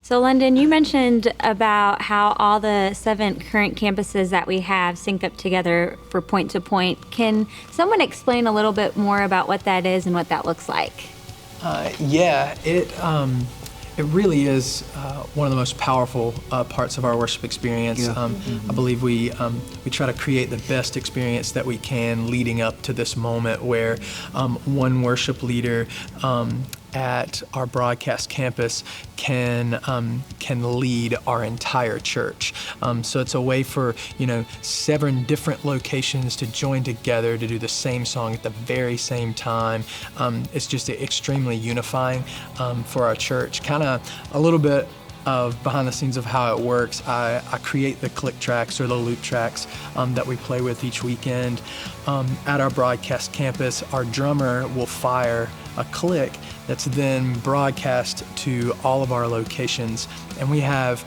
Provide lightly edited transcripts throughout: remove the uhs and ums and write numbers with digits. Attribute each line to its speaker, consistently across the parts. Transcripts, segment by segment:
Speaker 1: So, London, you mentioned about how all the 7 current campuses that we have sync up together for point to point. Can someone explain a little bit more about what that is and what that looks like?
Speaker 2: It really is one of the most powerful parts of our worship experience. I believe we try to create the best experience that we can leading up to this moment where one worship leader at our broadcast campus can lead our entire church. So it's a way for 7 different locations to join together to do the same song at the very same time. It's just extremely unifying for our church. Kind of a little bit of behind the scenes of how it works. I create the click tracks or the loop tracks that we play with each weekend. At our broadcast campus, our drummer will fire a click that's then broadcast to all of our locations. And we have,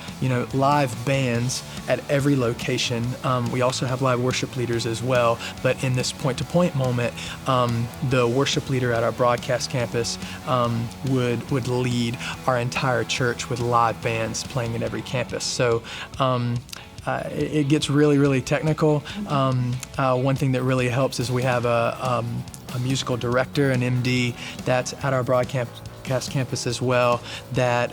Speaker 2: live bands at every location. We also have live worship leaders as well. But in this point-to-point moment, the worship leader at our broadcast campus would lead our entire church with live bands playing at every campus. So it gets really, really technical. One thing that really helps is we have a musical director, an MD, that's at our broadcast campus as well, that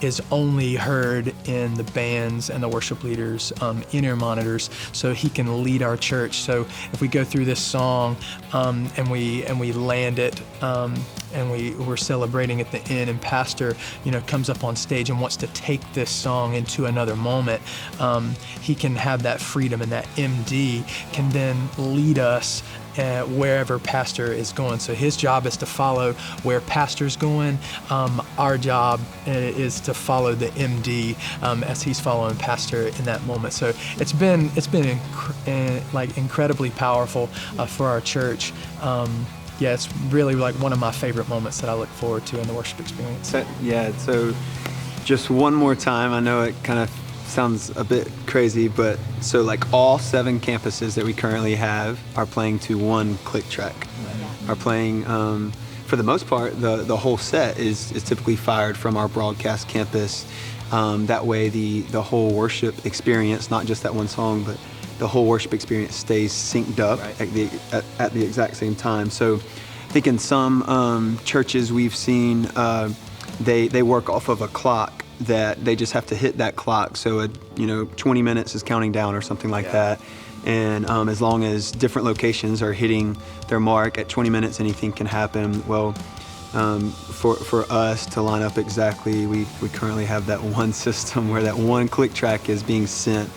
Speaker 2: is only heard in the bands and the worship leaders' in-ear monitors, so he can lead our church. So if we go through this song and we land it and we're celebrating at the end, and pastor comes up on stage and wants to take this song into another moment, he can have that freedom, and that MD can then lead us wherever pastor is going. So his job is to follow where pastor's going. Our job is to follow the MD as he's following pastor in that moment. So it's been incredibly powerful for our church. It's really like one of my favorite moments that I look forward to in the worship experience.
Speaker 3: So just one more time, I know it kind of sounds a bit crazy, but so like all 7 campuses that we currently have are playing to one click track. Are playing, for the most part, the whole set is typically fired from our broadcast campus. That way the whole worship experience, not just that one song, but the whole worship experience stays synced up at the exact same time. So I think in some churches we've seen they work off of a clock that they just have to hit that clock. So 20 minutes is counting down or something like that. And as long as different locations are hitting their mark at 20 minutes, anything can happen. Well, for us to line up exactly, we currently have that one system where that one click track is being sent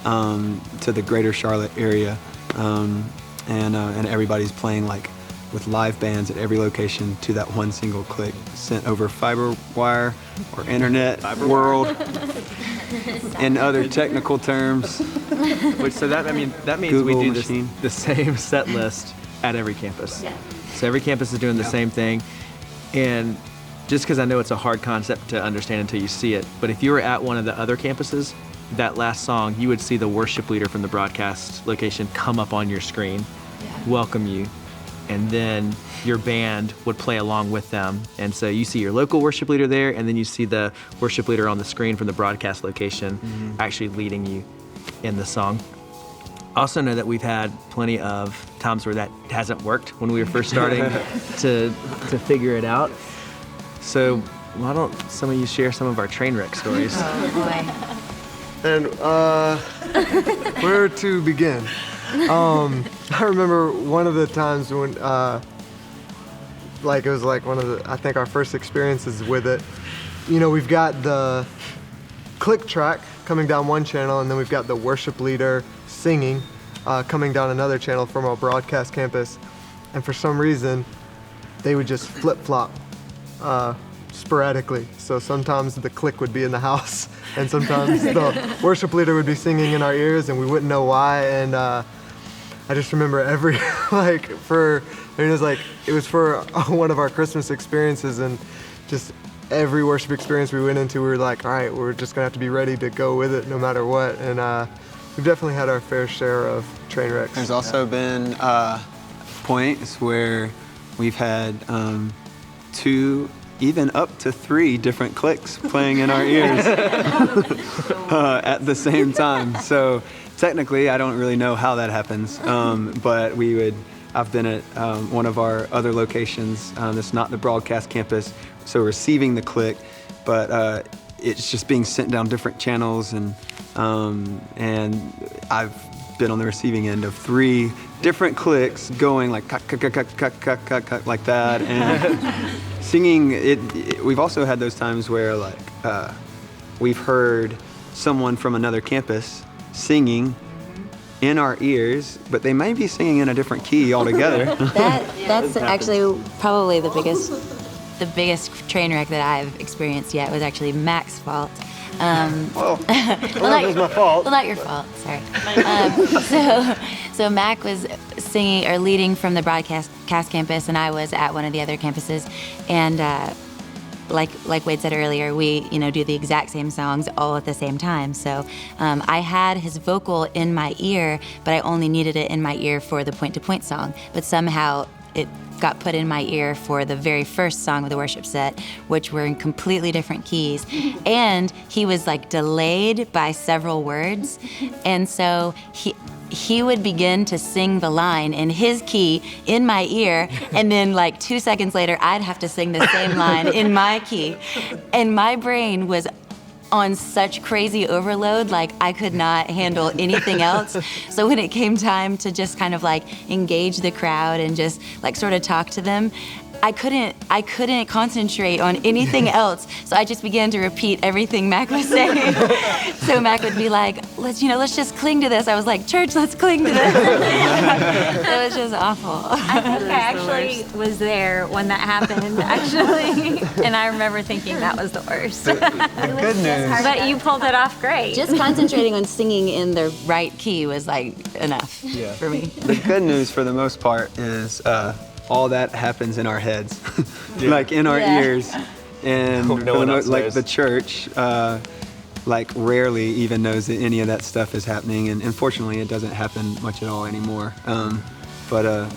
Speaker 3: to the greater Charlotte area, and everybody's playing with live bands at every location to that one single click, sent over fiber wire or internet world and other technical terms.
Speaker 4: That means
Speaker 3: Google
Speaker 4: we do
Speaker 3: machine.
Speaker 4: the same set list at every campus. Yeah. So every campus is doing the same thing. And just because I know it's a hard concept to understand until you see it, but if you were at one of the other campuses, that last song, you would see the worship leader from the broadcast location come up on your screen, welcome you, and then your band would play along with them. And so you see your local worship leader there, and then you see the worship leader on the screen from the broadcast location actually leading you in the song. Also know that we've had plenty of times where that hasn't worked when we were first starting to figure it out. So why don't some of you share some of our train wreck stories?
Speaker 1: Oh boy.
Speaker 5: And where to begin? I remember one of the times when, it was like one of the, I think our first experiences with it. We've got the click track coming down one channel, and then we've got the worship leader singing coming down another channel from our broadcast campus. And for some reason, they would just flip-flop sporadically. So sometimes the click would be in the house, and sometimes the worship leader would be singing in our ears, and we wouldn't know why. And I just remember it was for one of our Christmas experiences, and just every worship experience we went into, we were like, all right, we're just gonna have to be ready to go with it no matter what. And we've definitely had our fair share of train wrecks.
Speaker 3: There's also been points where we've had 2 even up to 3 different clicks playing in our ears at the same time. So technically, I don't really know how that happens, but I've been at one of our other locations that's not the broadcast campus, so receiving the click, but it's just being sent down different channels, and I've been on the receiving end of 3 different clicks going like like that, and singing it. We've also had those times where like we've heard someone from another campus singing in our ears, but they may be singing in a different key altogether.
Speaker 6: That's actually probably the biggest train wreck that I've experienced yet was actually Mac's fault.
Speaker 5: Well, that was my fault.
Speaker 6: Well, not your fault. Sorry. So Mac was singing or leading from the broadcast campus, and I was at one of the other campuses, and like Wade said earlier, we do the exact same songs all at the same time. So I had his vocal in my ear, but I only needed it in my ear for the point-to-point song. But somehow it got put in my ear for the very first song of the worship set, which were in completely different keys. And he was like delayed by several words. And so he would begin to sing the line in his key in my ear, and then like 2 seconds later, I'd have to sing the same line in my key. And my brain was on such crazy overload, like I could not handle anything else. So when it came time to just kind of like engage the crowd and just like sort of talk to them, I couldn't concentrate on anything else. So I just began to repeat everything Mac was saying. So Mac would be like, let's just cling to this. I was like, church, let's cling to this. It was just awful.
Speaker 1: I think I actually was there when that happened, actually. And I remember thinking that was the worst.
Speaker 3: Good news.
Speaker 1: But you pulled it off great.
Speaker 6: Just concentrating on singing in the right key was like enough for me.
Speaker 3: The good news for the most part is all that happens in our heads, like in our ears, and
Speaker 7: No one else
Speaker 3: like
Speaker 7: knows.
Speaker 3: the church, like rarely even knows that any of that stuff is happening, and unfortunately it doesn't happen much at all anymore. But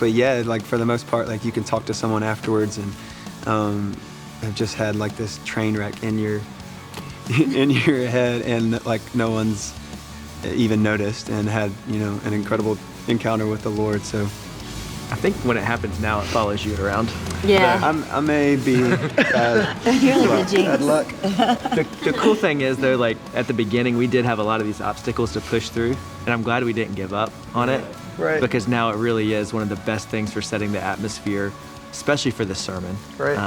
Speaker 3: yeah, like for the most part, like you can talk to someone afterwards, and I've just had like this train wreck in your head, and like no one's even noticed, and had an incredible encounter with the Lord. So.
Speaker 4: I think when it happens now, it follows you around.
Speaker 6: Yeah.
Speaker 3: I may be
Speaker 6: You're like the jinx.
Speaker 3: bad luck.
Speaker 4: The cool thing is, though, like at the beginning, we did have a lot of these obstacles to push through, and I'm glad we didn't give up on it.
Speaker 5: Right.
Speaker 4: Because now it really is one of the best things for setting the atmosphere, especially for this sermon.
Speaker 5: Right.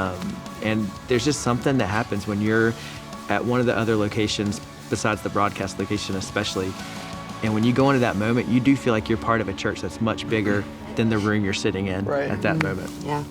Speaker 4: And there's just something that happens when you're at one of the other locations, besides the broadcast location especially, and when you go into that moment, you do feel like you're part of a church that's much bigger than the room you're sitting in
Speaker 5: Right.
Speaker 4: at that moment.
Speaker 6: Yeah.